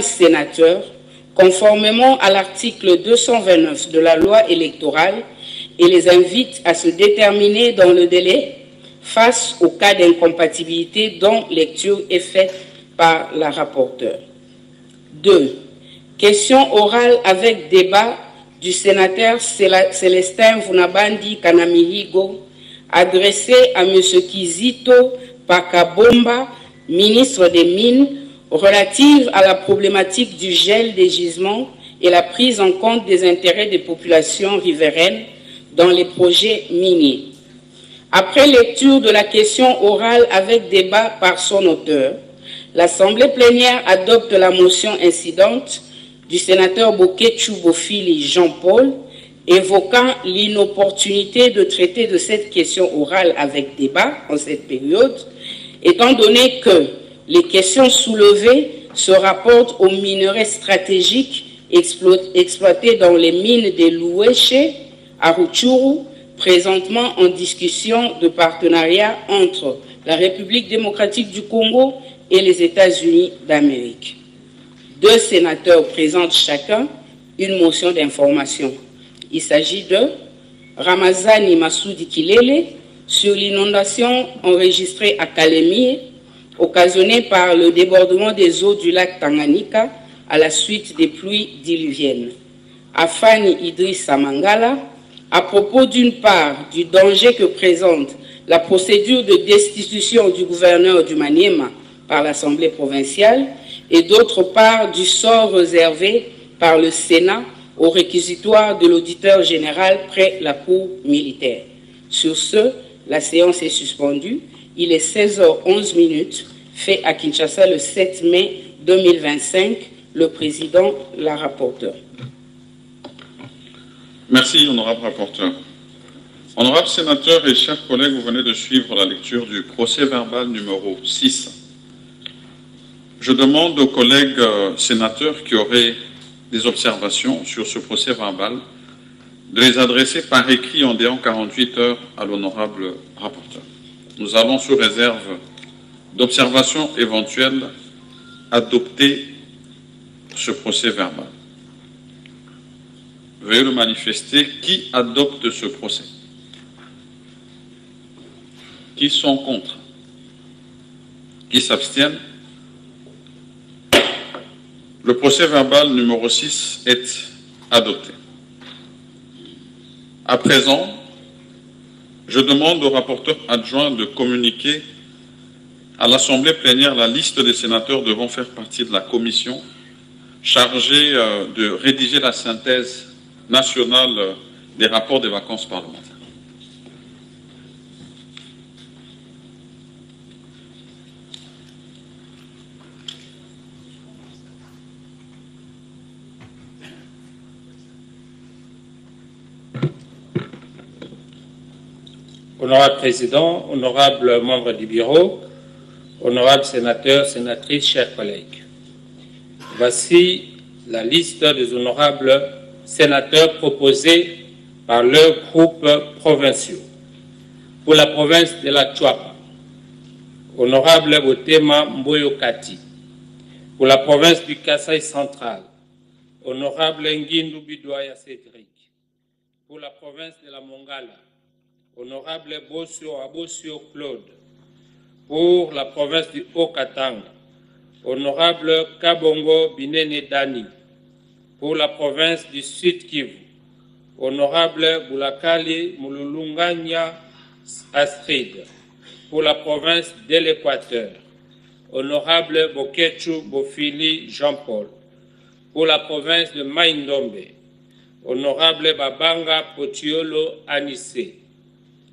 sénateurs, conformément à l'article 229 de la loi électorale, et les invite à se déterminer dans le délai face au cas d'incompatibilité dont lecture est faite par la rapporteure. 2. Question orale avec débat du sénateur Célestin Vunabandi Kanamihigo, adressée à M. Kizito Pakabomba, ministre des Mines, relative à la problématique du gel des gisements et la prise en compte des intérêts des populations riveraines dans les projets miniers. Après lecture de la question orale avec débat par son auteur, l'Assemblée plénière adopte la motion incidente du sénateur Bokechu Bofili Jean-Paul évoquant l'inopportunité de traiter de cette question orale avec débat en cette période, étant donné que les questions soulevées se rapportent aux minerais stratégiques exploités dans les mines des Louéché à Rutshuru, présentement en discussion de partenariat entre la République démocratique du Congo et les États-Unis d'Amérique. 2 sénateurs présentent chacun une motion d'information. Il s'agit de Ramazani Massoudi Kilele sur l'inondation enregistrée à Kalemie, occasionnée par le débordement des eaux du lac Tanganyika à la suite des pluies diluviennes. Afani Idrissa Mangala, à propos d'une part du danger que présente la procédure de destitution du gouverneur du Maniema par l'Assemblée provinciale et d'autre part du sort réservé par le Sénat au réquisitoire de l'auditeur général près la cour militaire. Sur ce, la séance est suspendue. Il est 16h11, fait à Kinshasa le 7 mai 2025. Le président, la rapporteure. Merci, honorable rapporteur. Honorables sénateurs et chers collègues, vous venez de suivre la lecture du procès-verbal numéro 6. Je demande aux collègues sénateurs qui auraient des observations sur ce procès-verbal de les adresser par écrit en délai 48 heures à l'honorable rapporteur. Nous allons, sous réserve d'observations éventuelles, adopter ce procès-verbal. Veuillez le manifester. Qui adopte ce procès? Qui sont contre? Qui s'abstiennent? Le procès-verbal numéro 6 est adopté. À présent, je demande au rapporteur adjoint de communiquer à l'Assemblée plénière la liste des sénateurs devant faire partie de la commission chargée de rédiger la synthèse nationale des rapports des vacances parlementaires. Honorable Président, honorables membres du Bureau, honorables sénateurs, sénatrices, chers collègues. Voici la liste des honorables sénateurs proposés par leurs groupes provinciaux. Pour la province de la Chuapa, honorable Botema Mboyo-Kati. Pour la province du Kasaï central, honorable Nguindu Bidouaya Cédric. Pour la province de la Mongala, honorable Bossio Abossio Claude. Pour la province du Haut-Katanga, honorable Kabongo Binene Dani. Pour la province du Sud-Kivu, honorable Boulakali Moululunganya Astrid. Pour la province de l'Équateur, honorable Bokechu Bofili Jean-Paul. Pour la province de Maïndombe, honorable Babanga Potiolo Anissé.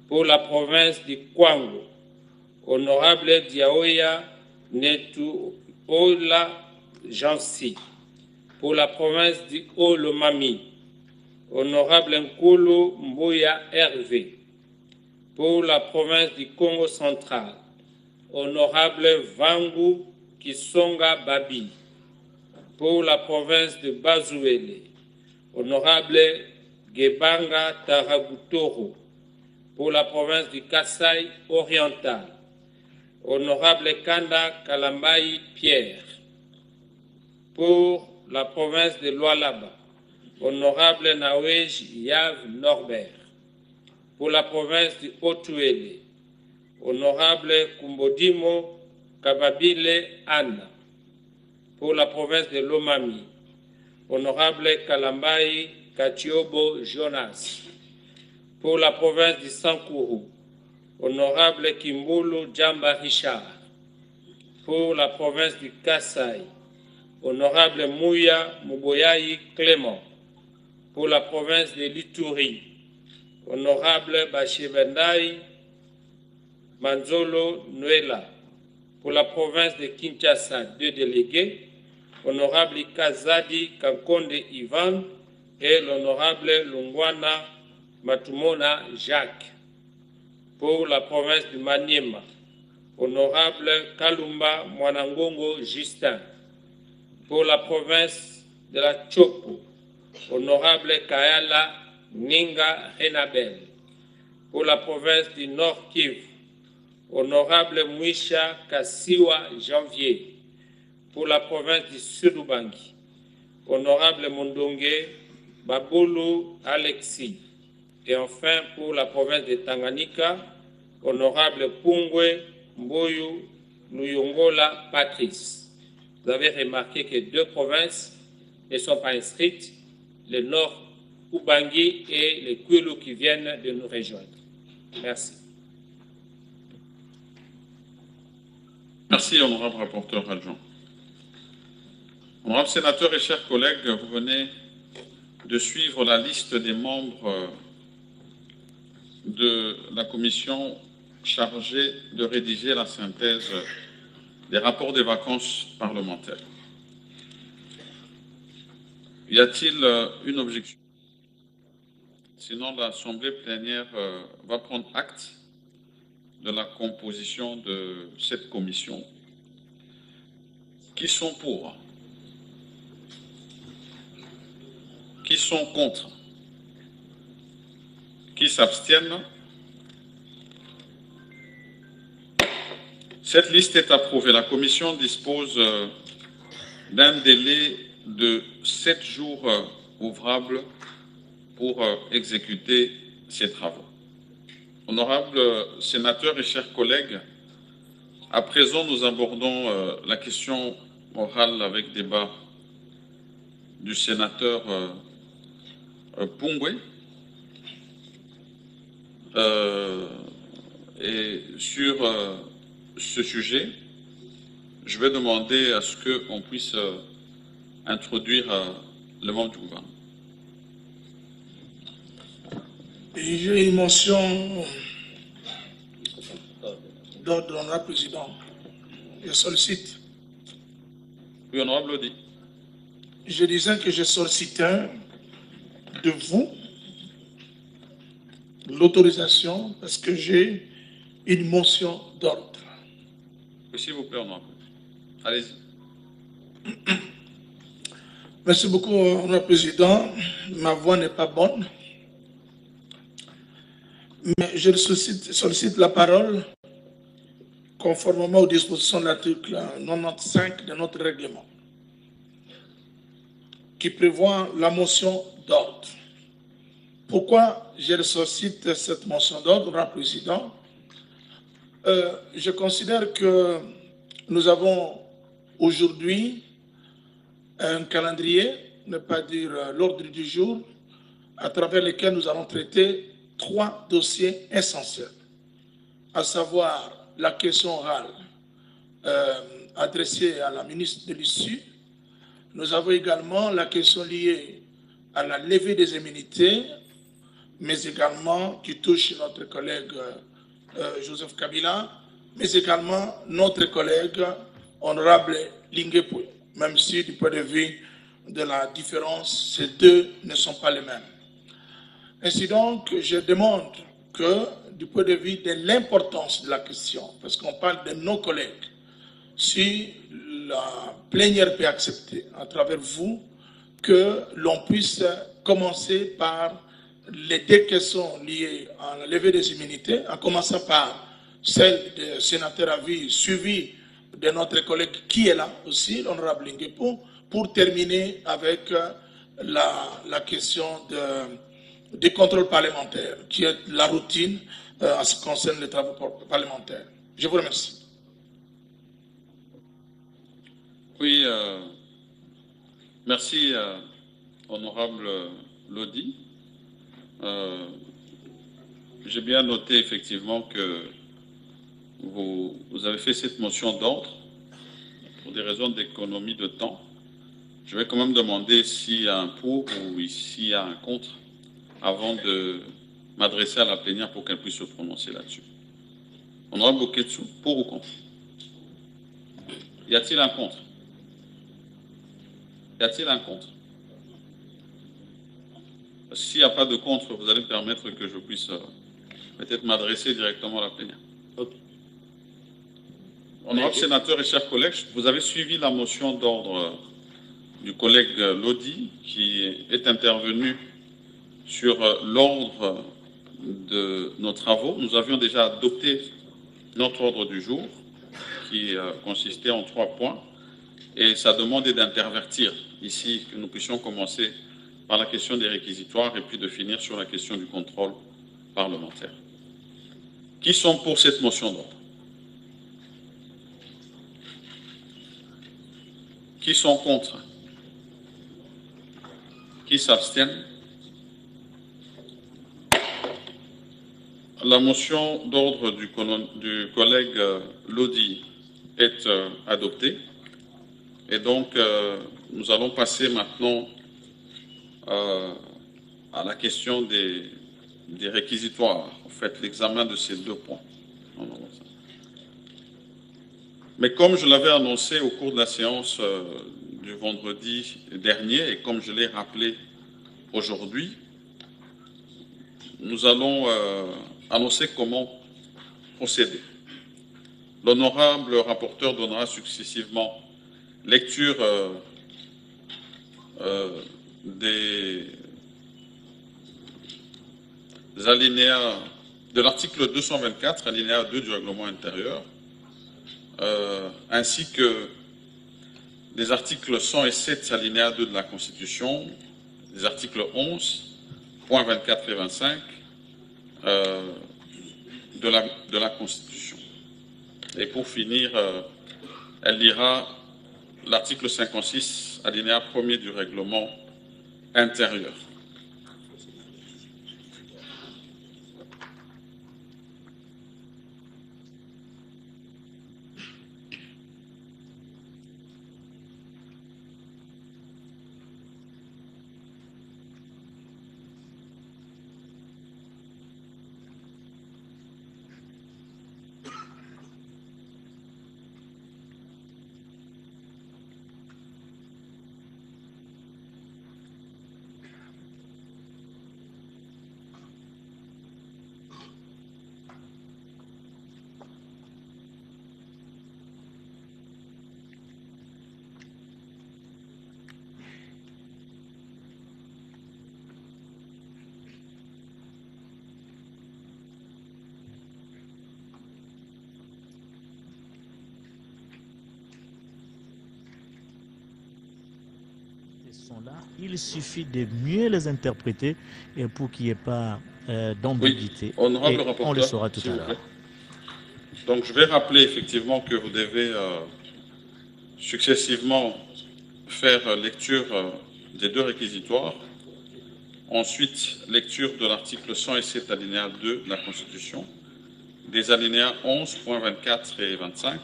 Pour la province du Kwango, honorable Diaoya Netuola Jansi. Pour la province du Haut-Lomami, honorable Nkulu Mboya Hervé. Pour la province du Congo central, honorable Vangu Kisonga Babi. Pour la province de Bazouele, honorable Gebanga Taragutoro. Pour la province du Kasaï oriental, honorable Kanda Kalambaï Pierre. Pour la province de Lualaba, Honorable Nawej Yav Norbert. Pour la province du Haut-Touélé, Honorable Kumbodimo Kababile Anna. Pour la province de Lomami, Honorable Kalambai Katiobo Jonas. Pour la province du Sankourou, Honorable Kimbulu Djamba Richard. Pour la province du Kassai, Honorable Mouya Muboyayi Clément. Pour la province de l'Ituri, Honorable Bachevendai Manzolo Nuela. Pour la province de Kinshasa, 2 délégués, Honorable Kazadi Kankonde Ivan et l'Honorable Lungwana Matumona Jacques. Pour la province du Maniema, Honorable Kalumba Mwanangongo Justin. Pour la province de la Chopo, Honorable Kayala Ninga Renabel. Pour la province du Nord Kivu, Honorable Mouisha Kassiwa Janvier. Pour la province du Sud-Ubangi, Honorable Mondongue Babulu Alexis. Et enfin, pour la province de Tanganyika, Honorable Pungwe Mboyu Luyongola Patrice. Vous avez remarqué que 2 provinces ne sont pas inscrites, le Nord Ubangi et les Kwilu qui viennent de nous rejoindre. Merci. Merci, honorable rapporteur adjoint. Honorable sénateur et chers collègues, vous venez de suivre la liste des membres de la commission chargée de rédiger la synthèse des rapports des vacances parlementaires. Y a-t-il une objection? Sinon, l'Assemblée plénière va prendre acte de la composition de cette commission. Qui sont pour? Qui sont contre? Qui s'abstiennent? Cette liste est approuvée. La commission dispose d'un délai de 7 jours ouvrables pour exécuter ces travaux. Honorables sénateurs et chers collègues, à présent nous abordons la question orale avec débat du sénateur Pungwe. Et sur ce sujet, je vais demander à ce qu'on puisse introduire le membre du gouvernement. J'ai une motion d'ordre, honorable président. Je sollicite. Oui, honorable Audi. Je disais que je sollicitais de vous l'autorisation parce que j'ai une motion d'ordre. S'il vous plaît, honorable. Allez-y. Merci beaucoup, honorable président. Ma voix n'est pas bonne. Mais je sollicite la parole conformément aux dispositions de l'article 95 de notre règlement qui prévoit la motion d'ordre. Pourquoi je sollicite cette motion d'ordre, honorable président? Je considère que nous avons aujourd'hui un calendrier, ne pas dire l'ordre du jour, à travers lequel nous allons traiter 3 dossiers essentiels, à savoir la question orale adressée à la ministre de l'Issue. Nous avons également la question liée à la levée des immunités, mais également qui touche notre collègue Joseph Kabila, mais également notre collègue honorable Lingepoué, même si du point de vue de la différence, ces deux ne sont pas les mêmes. Ainsi donc, je demande que, du point de vue de l'importance de la question, parce qu'on parle de nos collègues, si la plénière peut accepter, à travers vous, que l'on puisse commencer par les 2 questions liées à la levée des immunités, en commençant par celle du sénateur à vie, suivie de notre collègue qui est là aussi, l'honorable Lingepoué, pour terminer avec la question des contrôles parlementaires, qui est la routine en ce qui concerne les travaux parlementaires. Je vous remercie. Oui, merci, honorable Lodi. J'ai bien noté effectivement que vous avez fait cette motion d'ordre pour des raisons d'économie de temps. Je vais quand même demander s'il y a un pour ou s'il y a un contre avant de m'adresser à la plénière pour qu'elle puisse se prononcer là-dessus. Honorable Boketsu, pour ou contre? Y a-t-il un contre? Y a-t-il un contre? S'il n'y a pas de contre, vous allez me permettre que je puisse peut-être m'adresser directement à la plénière. Okay. Honorable sénateur et chers collègues, vous avez suivi la motion d'ordre du collègue Lodi qui est intervenu sur l'ordre de nos travaux. Nous avions déjà adopté notre ordre du jour qui consistait en 3 points et sa demande est d'intervertir ici, que nous puissions commencer par la question des réquisitoires et puis de finir sur la question du contrôle parlementaire. Qui sont pour cette motion d'ordre? Qui sont contre? Qui s'abstiennent? La motion d'ordre du collègue Lodi est adoptée. Et donc, nous allons passer maintenant à la question des réquisitoires, en fait, l'examen de ces 2 points. Mais comme je l'avais annoncé au cours de la séance du vendredi dernier, et comme je l'ai rappelé aujourd'hui, nous allons annoncer comment procéder. L'honorable rapporteur donnera successivement lecture des alinéas de l'article 224, alinéa 2 du règlement intérieur, ainsi que des articles 107, alinéa 2 de la Constitution, des articles 11, points 24 et 25 de la Constitution. Et pour finir, elle lira l'article 56, alinéa 1er du règlement intérieur. Là, il suffit de mieux les interpréter et pour qu'il n'y ait pas d'ambiguïté. Oui, honorable rapporteur, on le saura tout à l'heure. Donc je vais rappeler effectivement que vous devez successivement faire lecture des 2 réquisitoires, ensuite lecture de l'article 107 alinéa 2 de la Constitution, des alinéas 11, points 24 et 25,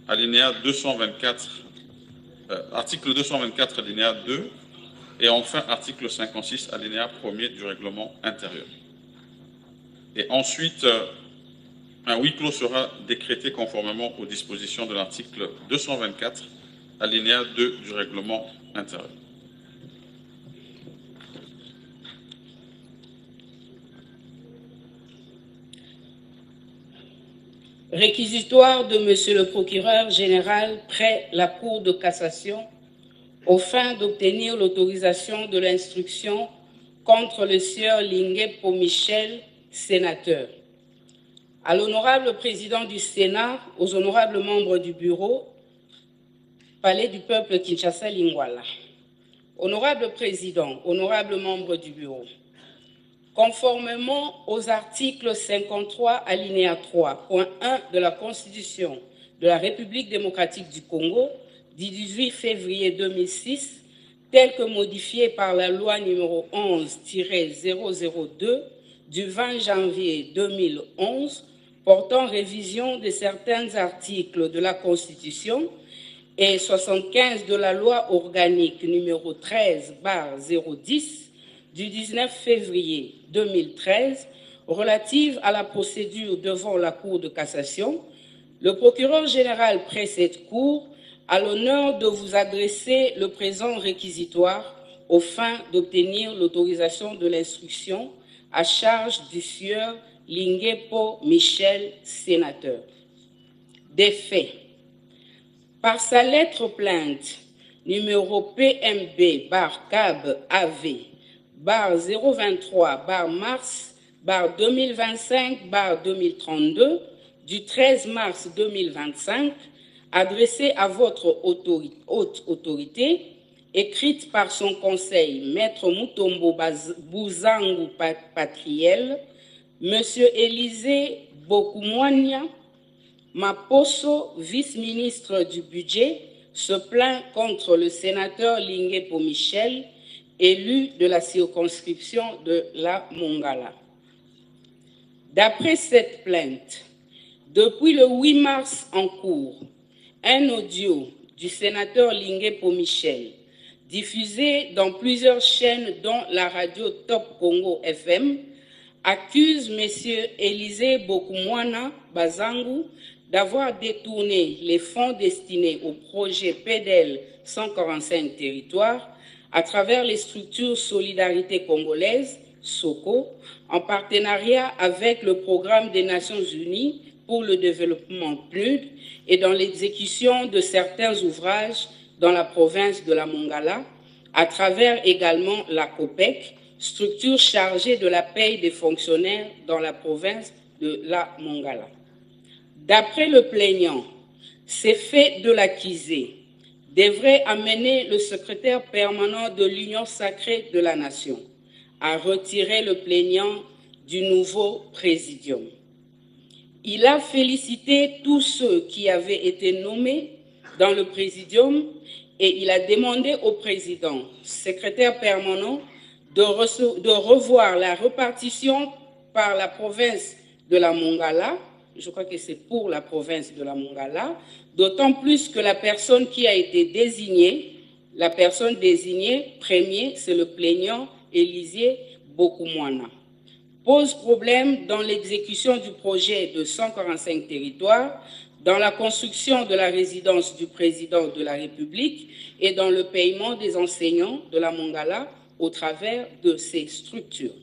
alinéa 224, article 224 alinéa 2 et enfin article 56 alinéa 1er du règlement intérieur. Et ensuite, un huis clos sera décrété conformément aux dispositions de l'article 224 alinéa 2 du règlement intérieur. Réquisitoire de Monsieur le procureur général près la Cour de cassation aux fins d'obtenir l'autorisation de l'instruction contre le sieur Lingué Michel, sénateur. À l'honorable président du Sénat, aux honorables membres du bureau, Palais du peuple Kinshasa Lingwala. Honorable Président, honorables membres du Bureau, conformément aux articles 53 alinéa 3, point 1 de la Constitution de la République démocratique du Congo du 18 février 2006, tel que modifié par la loi numéro 11-002 du 20 janvier 2011 portant révision de certains articles de la Constitution et 75 de la loi organique numéro 13/010 du 19 février 2013 relative à la procédure devant la Cour de cassation, le procureur général près cette Cour a l'honneur de vous adresser le présent réquisitoire aux fins d'obtenir l'autorisation de l'instruction à charge du sieur Linguepo Michel, sénateur. Des faits. Par sa lettre plainte numéro PMB-AV/023/mars/2025/2032 du 13 mars 2025, adressée à votre haute autorité, écrite par son conseil, Maître Mutombo Buzangu Patriel, Monsieur Élisée Bokumwania Maposo, vice-ministre du Budget, se plaint contre le sénateur Linguepo Michel, élu de la circonscription de la Mongala. D'après cette plainte, depuis le 8 mars en cours, un audio du sénateur Linguepo Michel, diffusé dans plusieurs chaînes dont la radio Top Congo FM, accuse M. Élisée Bokumwana Bazangu d'avoir détourné les fonds destinés au projet PEDEL 145 territoires à travers les structures Solidarité congolaise, SOCO, en partenariat avec le Programme des Nations Unies pour le développement PNUD et dans l'exécution de certains ouvrages dans la province de la Mongala, à travers également la COPEC, structure chargée de la paie des fonctionnaires dans la province de la Mongala. D'après le plaignant, ces faits de l'accusé devraient amener le secrétaire permanent de l'Union sacrée de la Nation à retirer le plaignant du nouveau présidium. Il a félicité tous ceux qui avaient été nommés dans le présidium et il a demandé au président, secrétaire permanent, de revoir la répartition par la province de la Mongala. Je crois que c'est pour la province de la Mongala, d'autant plus que la personne qui a été désignée, la personne désignée premier, c'est le plaignant Élisée Bokumwana, pose problème dans l'exécution du projet de 145 territoires, dans la construction de la résidence du président de la République et dans le paiement des enseignants de la Mongala au travers de ces structures.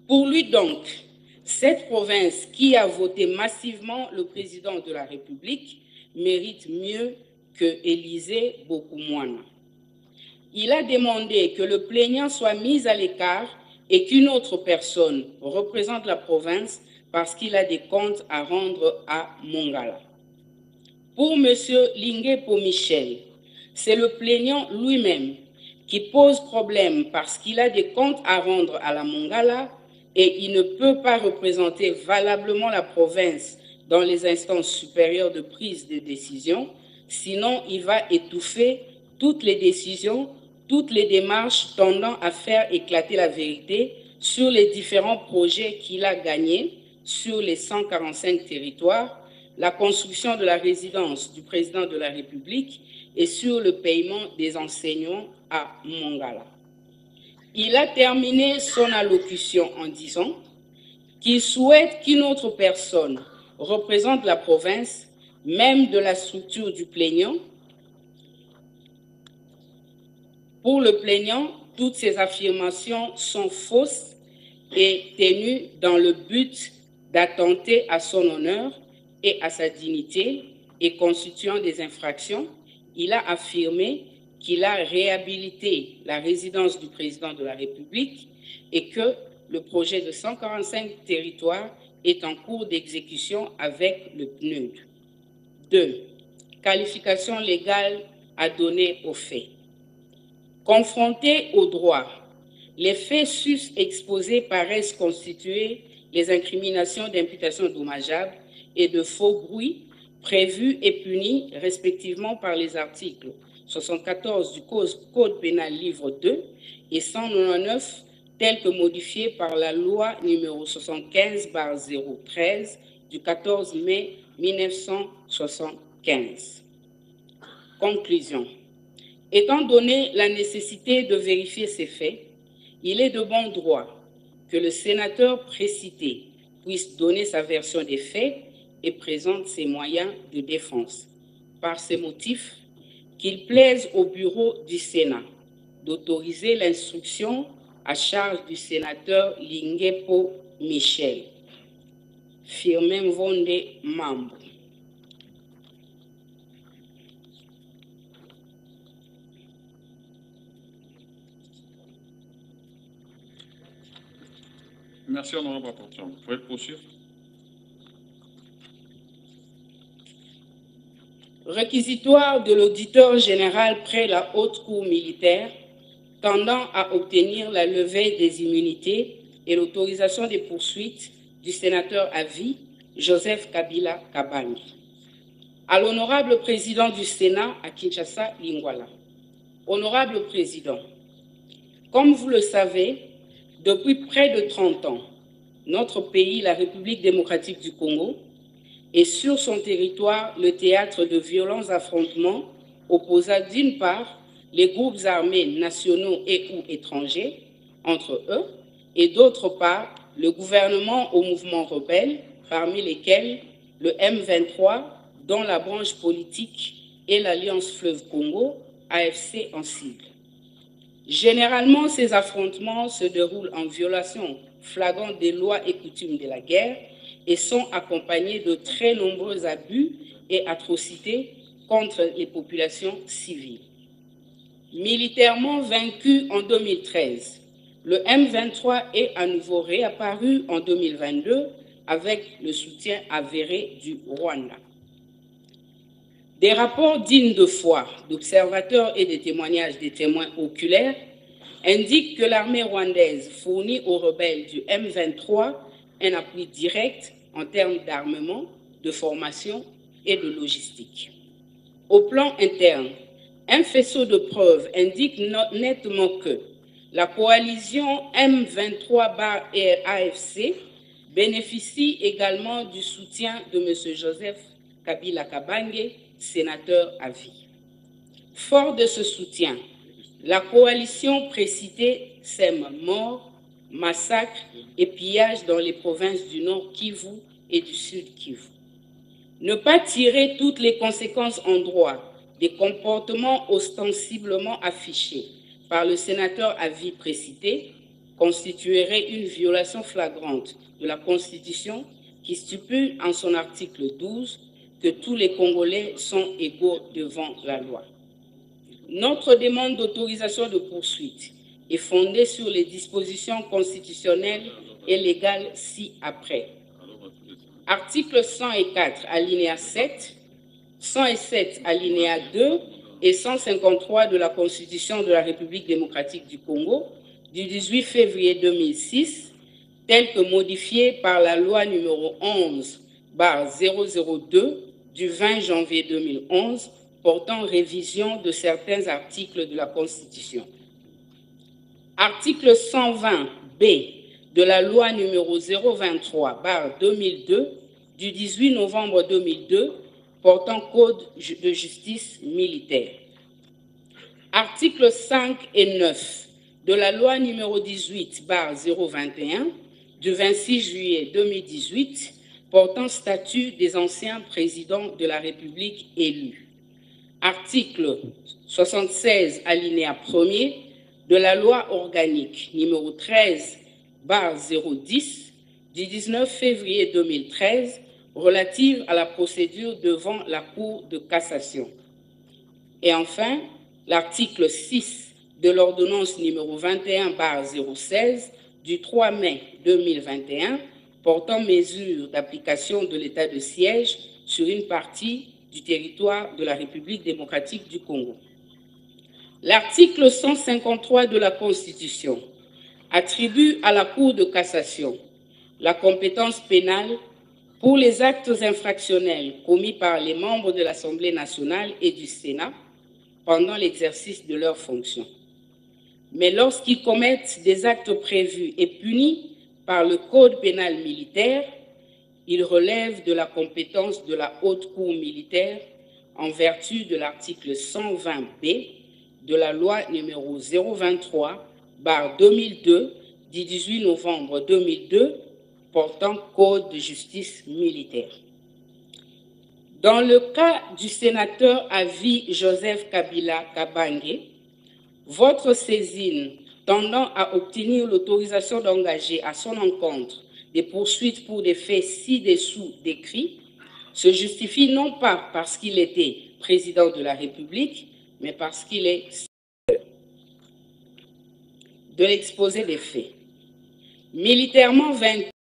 Pour lui donc, cette province qui a voté massivement le président de la République mérite mieux que Élisée Bokumwana. Il a demandé que le plaignant soit mis à l'écart et qu'une autre personne représente la province parce qu'il a des comptes à rendre à Mongala. Pour M. Linguepo Michel, c'est le plaignant lui-même qui pose problème parce qu'il a des comptes à rendre à la Mongala et il ne peut pas représenter valablement la province dans les instances supérieures de prise de décision, sinon il va étouffer toutes les décisions, toutes les démarches tendant à faire éclater la vérité sur les différents projets qu'il a gagnés sur les 145 territoires, la construction de la résidence du président de la République et sur le paiement des enseignants à Mongala. Il a terminé son allocution en disant qu'il souhaite qu'une autre personne représente la province, même de la structure du plaignant. Pour le plaignant, toutes ces affirmations sont fausses et tenues dans le but d'attenter à son honneur et à sa dignité et constituant des infractions. Il a affirmé qu'il a réhabilité la résidence du président de la République et que le projet de 145 territoires est en cours d'exécution avec le PNUD. 2. qualification légale à donner aux faits. Confrontés au droit, les faits sus-exposés paraissent constituer les incriminations d'imputation dommageable et de faux bruit prévues et punies respectivement par les articles 74 du Code pénal livre 2 et 199 tels que modifiés par la loi numéro 75/013 du 14 mai 1975. Conclusion. Étant donné la nécessité de vérifier ces faits, il est de bon droit que le sénateur précité puisse donner sa version des faits et présente ses moyens de défense. Par ces motifs, qu'il plaise au bureau du Sénat d'autoriser l'instruction à charge du sénateur Lingepo Michel. Firmin Vonde, membre. Merci, honorable rapporteur. Vous pouvez poursuivre. Réquisitoire de l'auditeur général près la haute cour militaire tendant à obtenir la levée des immunités et l'autorisation des poursuites du sénateur à vie Joseph Kabila Kabange. À l'honorable président du Sénat à Kinshasa, Lingwala. Honorable président, comme vous le savez, depuis près de 30 ans, notre pays, la République démocratique du Congo, est sur son territoire le théâtre de violents affrontements opposant d'une part les groupes armés nationaux et ou étrangers entre eux et d'autre part le gouvernement aux mouvements rebelles, parmi lesquels le M23 dont la branche politique est l'Alliance Fleuve Congo, AFC en sigle. Généralement, ces affrontements se déroulent en violation flagrante des lois et coutumes de la guerre et sont accompagnés de très nombreux abus et atrocités contre les populations civiles. Militairement vaincu en 2013, le M23 est à nouveau réapparu en 2022 avec le soutien avéré du Rwanda. Des rapports dignes de foi d'observateurs et des témoignages des témoins oculaires indiquent que l'armée rwandaise fournit aux rebelles du M23 un appui direct en termes d'armement, de formation et de logistique. Au plan interne, un faisceau de preuves indique nettement que la coalition M23/AFC bénéficie également du soutien de M. Joseph Kabila Kabange, sénateur à vie. Fort de ce soutien, la coalition précitée sème morts, massacres et pillages dans les provinces du Nord Kivu et du Sud Kivu. Ne pas tirer toutes les conséquences en droit des comportements ostensiblement affichés par le sénateur à vie précité constituerait une violation flagrante de la Constitution qui stipule en son article 12 que tous les Congolais sont égaux devant la loi. Notre demande d'autorisation de poursuite est fondée sur les dispositions constitutionnelles et légales ci-après. Article 104, alinéa 7, 107, alinéa 2 et 153 de la Constitution de la République démocratique du Congo du 18 février 2006, tel que modifié par la loi numéro 11/002 du 20 janvier 2011 portant révision de certains articles de la Constitution. Article 120B de la loi numéro 023/2002 du 18 novembre 2002 portant code de justice militaire. Articles 5 et 9 de la loi numéro 18/021 du 26 juillet 2018 portant statut des anciens présidents de la République élus. Article 76 alinéa 1er de la loi organique numéro 13/010 du 19 février 2013 relative à la procédure devant la Cour de cassation. Et enfin, l'article 6 de l'ordonnance numéro 21/016 du 3 mai 2021 portant mesures d'application de l'état de siège sur une partie du territoire de la République démocratique du Congo. L'article 153 de la Constitution attribue à la Cour de cassation la compétence pénale pour les actes infractionnels commis par les membres de l'Assemblée nationale et du Sénat pendant l'exercice de leurs fonctions. Mais lorsqu'ils commettent des actes prévus et punis par le Code pénal militaire, ils relèvent de la compétence de la Haute Cour militaire en vertu de l'article 120B de la loi numéro 023/2002 du 18 novembre 2002 portant Code de justice militaire. Dans le cas du sénateur à vie Joseph Kabila Kabange, votre saisine tendant à obtenir l'autorisation d'engager à son encontre des poursuites pour des faits ci-dessous décrits se justifie non pas parce qu'il était président de la République, mais parce qu'il est de l'exposé des faits. Militairement vaincu,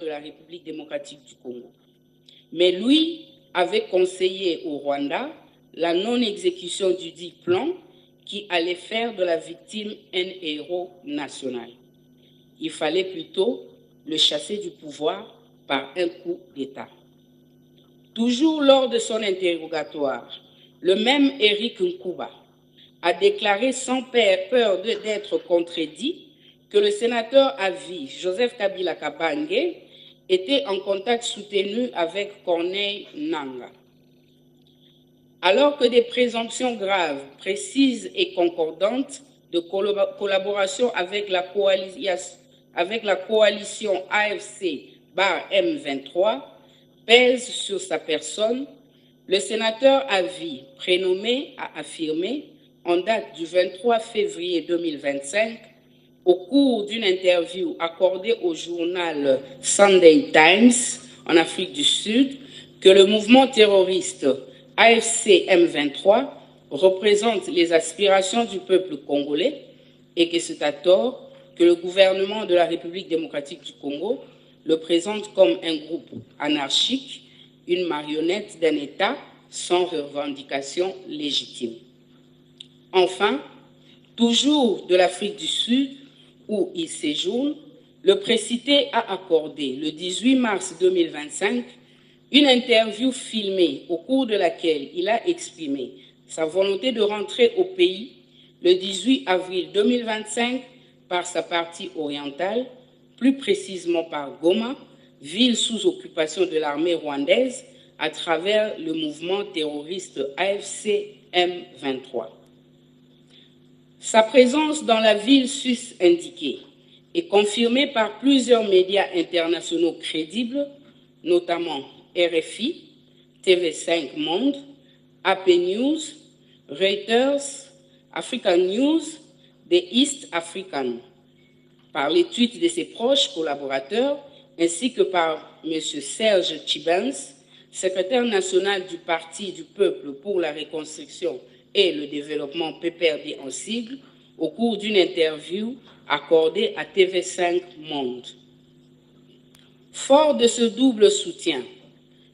de la République démocratique du Congo. Mais lui avait conseillé au Rwanda la non-exécution du dit plan qui allait faire de la victime un héros national. Il fallait plutôt le chasser du pouvoir par un coup d'État. Toujours lors de son interrogatoire, le même Éric Nkuba a déclaré sans peur d'être contredit que le sénateur à vie, Joseph Kabila Kabange, était en contact soutenu avec Corneille Nangaa. Alors que des présomptions graves, précises et concordantes de collaboration avec la coalition AFC/M23 pèsent sur sa personne, le sénateur à vie, prénommé, a affirmé, en date du 23 février 2025, au cours d'une interview accordée au journal Sunday Times en Afrique du Sud, que le mouvement terroriste AFC M23 représente les aspirations du peuple congolais et que c'est à tort que le gouvernement de la République démocratique du Congo le présente comme un groupe anarchique, une marionnette d'un État sans revendication légitime. Enfin, toujours de l'Afrique du Sud, où il séjourne, le précité a accordé le 18 mars 2025 une interview filmée au cours de laquelle il a exprimé sa volonté de rentrer au pays le 18 avril 2025 par sa partie orientale, plus précisément par Goma, ville sous occupation de l'armée rwandaise à travers le mouvement terroriste AFC M23. Sa présence dans la ville sus-indiquée est confirmée par plusieurs médias internationaux crédibles, notamment RFI, TV5 Monde, AP News, Reuters, African News, The East African, par les tweets de ses proches collaborateurs, ainsi que par M. Serge Tchibens, secrétaire national du Parti du Peuple pour la Reconstruction et le développement PPRD en sigle, au cours d'une interview accordée à TV5 Monde. Fort de ce double soutien,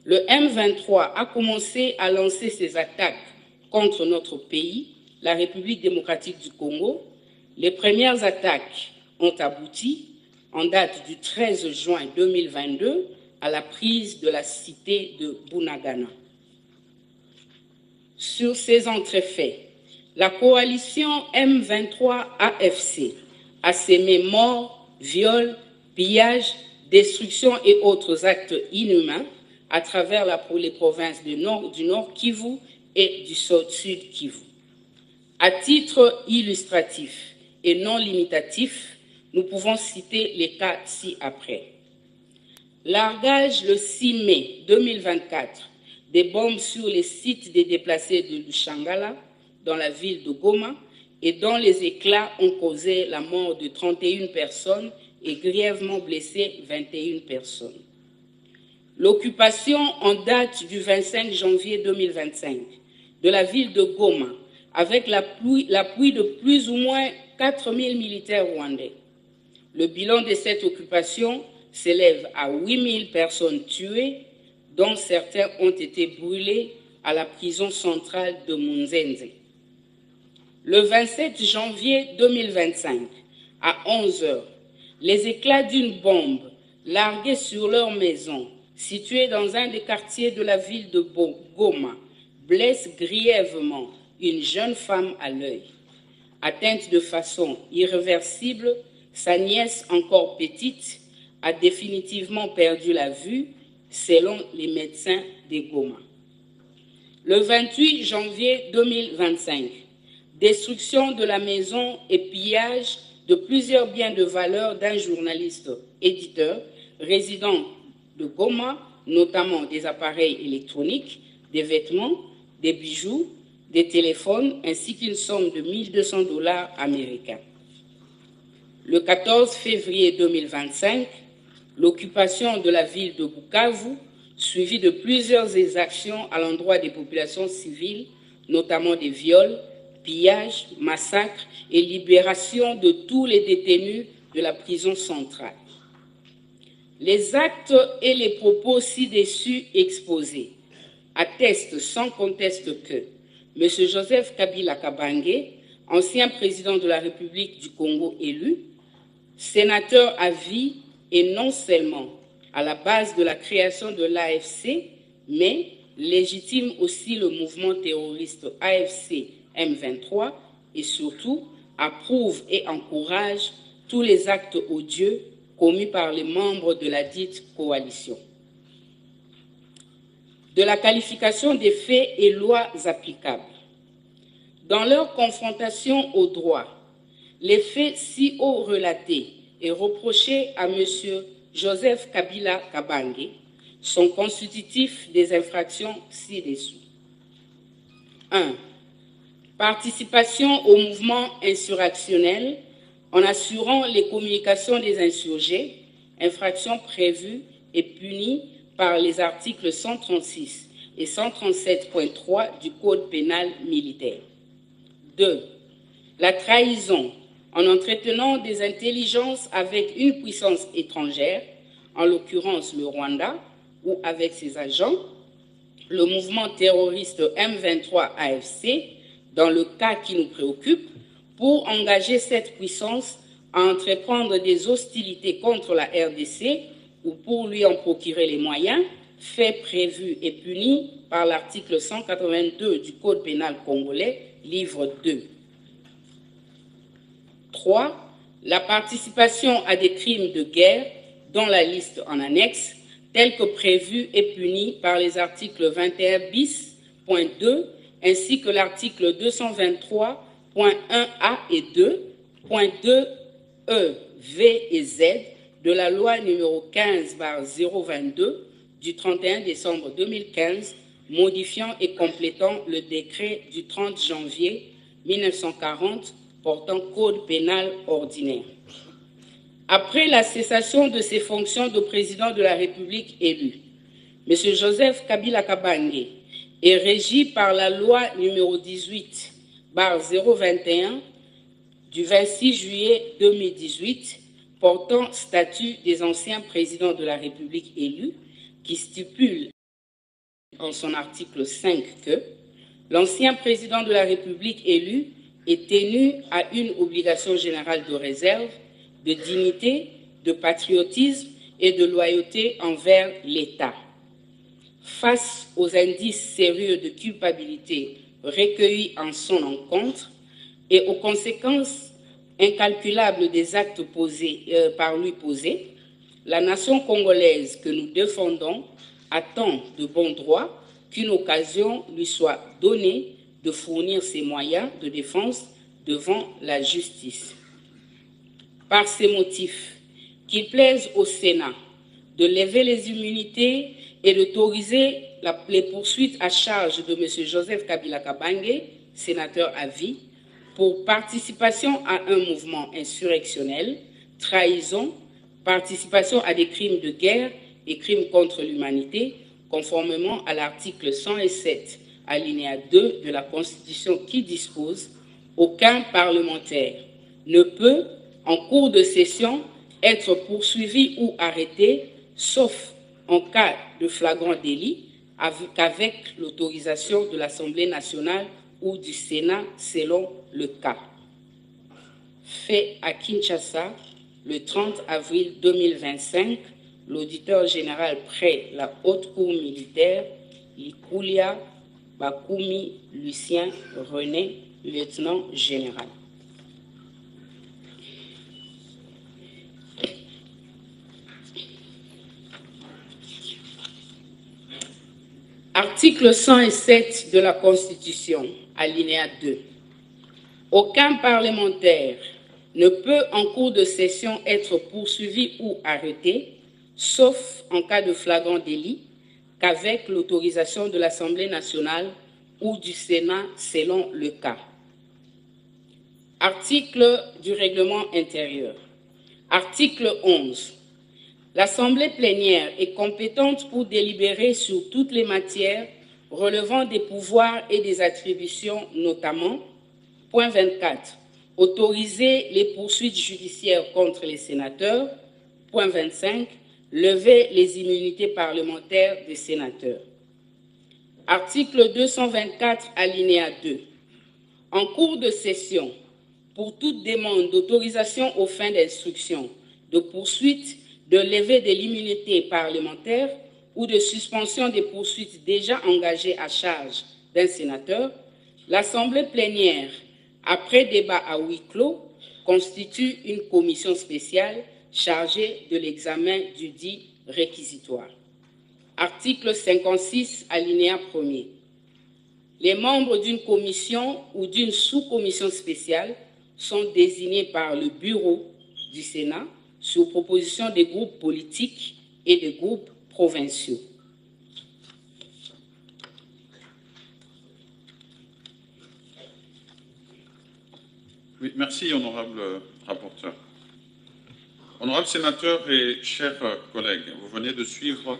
le M23 a commencé à lancer ses attaques contre notre pays, la République démocratique du Congo. Les premières attaques ont abouti, en date du 13 juin 2022, à la prise de la cité de Bunagana. Sur ces entrefaits, la coalition M23-AFC a sémé morts, viols, pillages, destruction et autres actes inhumains à travers les provinces du Nord Kivu et du Sud Kivu. À titre illustratif et non limitatif, nous pouvons citer les cas ci-après. Largage le 6 mai 2024 des bombes sur les sites des déplacés de Lushangala, dans la ville de Goma, et dont les éclats ont causé la mort de 31 personnes et grièvement blessé 21 personnes. L'occupation en date du 25 janvier 2025 de la ville de Goma, avec l'appui de plus ou moins 4000 militaires rwandais. Le bilan de cette occupation s'élève à 8000 personnes tuées, dont certains ont été brûlés à la prison centrale de Munzenze. Le 27 janvier 2025, à 11 h, les éclats d'une bombe larguée sur leur maison, située dans un des quartiers de la ville de Goma, blessent grièvement une jeune femme à l'œil. Atteinte de façon irréversible, sa nièce, encore petite, a définitivement perdu la vue, selon les médecins de Goma. Le 28 janvier 2025, destruction de la maison et pillage de plusieurs biens de valeur d'un journaliste éditeur résident de Goma, notamment des appareils électroniques, des vêtements, des bijoux, des téléphones, ainsi qu'une somme de 1200 $ américains. Le 14 février 2025, l'occupation de la ville de Bukavu, suivie de plusieurs exactions à l'endroit des populations civiles, notamment des viols, pillages, massacres et libération de tous les détenus de la prison centrale. Les actes et les propos ci-dessus exposés attestent sans conteste que M. Joseph Kabila Kabange, ancien président de la République du Congo élu, sénateur à vie et non seulement à la base de la création de l'AFC, mais légitime aussi le mouvement terroriste AFC M23 et surtout approuve et encourage tous les actes odieux commis par les membres de la dite coalition. De la qualification des faits et lois applicables. Dans leur confrontation au droit, les faits si haut relatés et reprochés à M. Joseph Kabila Kabange sont constitutifs des infractions ci-dessous. 1. Participation au mouvement insurrectionnel en assurant les communications des insurgés, infraction prévue et punie par les articles 136 et 137.3 du Code pénal militaire. 2. La trahison en entretenant des intelligences avec une puissance étrangère, en l'occurrence le Rwanda, ou avec ses agents, le mouvement terroriste M23-AFC, dans le cas qui nous préoccupe, pour engager cette puissance à entreprendre des hostilités contre la RDC ou pour lui en procurer les moyens, faits prévus et punis par l'article 182 du Code pénal congolais, livre 2. 3. La participation à des crimes de guerre, dont la liste en annexe, tels que prévus et punis par les articles 21 bis.2 ainsi que l'article 223.1a et 2.2 E, V et Z de la loi numéro 15/022 du 31 décembre 2015, modifiant et complétant le décret du 30 janvier 1940 portant code pénal ordinaire. Après la cessation de ses fonctions de président de la République élu, M. Joseph Kabila Kabange est régi par la loi numéro 18/021 du 26 juillet 2018 portant statut des anciens présidents de la République élus, qui stipule en son article 5 que l'ancien président de la République élu est tenu à une obligation générale de réserve de dignité, de patriotisme et de loyauté envers l'État. Face aux indices sérieux de culpabilité recueillis en son encontre et aux conséquences incalculables des actes par lui posés, la nation congolaise que nous défendons attend de bon droit qu'une occasion lui soit donnée de fournir ses moyens de défense devant la justice. Par ces motifs, qu'il plaise au Sénat de lever les immunités et d'autoriser les poursuites à charge de M. Joseph Kabila Kabange, sénateur à vie, pour participation à un mouvement insurrectionnel, trahison, participation à des crimes de guerre et crimes contre l'humanité, conformément à l'article 107, alinéa 2 de la Constitution qui dispose « Aucun parlementaire ne peut, en cours de session, être poursuivi ou arrêté, sauf en cas de flagrant délit, qu'avec l'autorisation de l'Assemblée nationale ou du Sénat selon le cas. » Fait à Kinshasa le 30 avril 2025, l'auditeur général près la Haute Cour militaire, Likulia Bakumi Lucien René, lieutenant général. Article 107 de la Constitution, alinéa 2. Aucun parlementaire ne peut en cours de session être poursuivi ou arrêté, sauf en cas de flagrant délit, qu'avec l'autorisation de l'Assemblée nationale ou du Sénat selon le cas. Article du règlement intérieur. Article 11. L'Assemblée plénière est compétente pour délibérer sur toutes les matières relevant des pouvoirs et des attributions, notamment, point 24, autoriser les poursuites judiciaires contre les sénateurs, point 25, lever les immunités parlementaires des sénateurs. Article 224, alinéa 2. En cours de session, pour toute demande d'autorisation aux fins d'instruction, de poursuite, de levée de l'immunité parlementaire ou de suspension des poursuites déjà engagées à charge d'un sénateur, l'Assemblée plénière, après débat à huis clos, constitue une commission spéciale chargée de l'examen du dit réquisitoire. Article 56, alinéa 1er. Les membres d'une commission ou d'une sous-commission spéciale sont désignés par le bureau du Sénat sur proposition des groupes politiques et des groupes provinciaux. Oui, merci, honorable rapporteur. Honorable sénateur et chers collègues, vous venez de suivre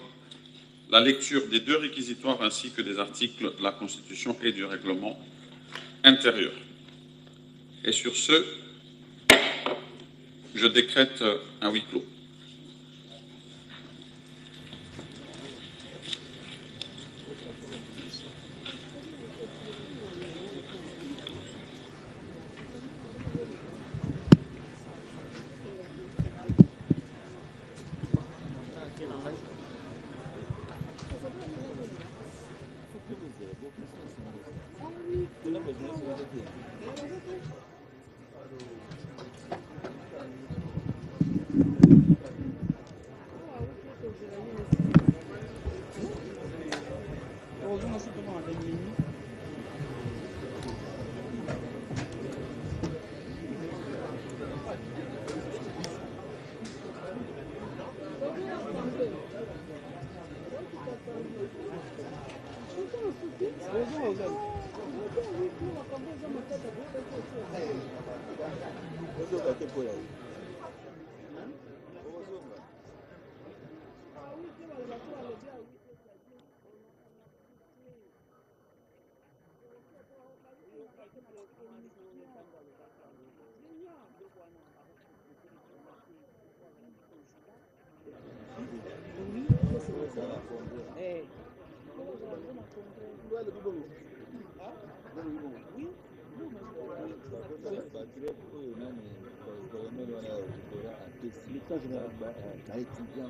la lecture des deux réquisitoires ainsi que des articles de la Constitution et du règlement intérieur. Et sur ce, je décrète un huis clos. Oui. doctorat à Tessie. Le temps général, étudiant.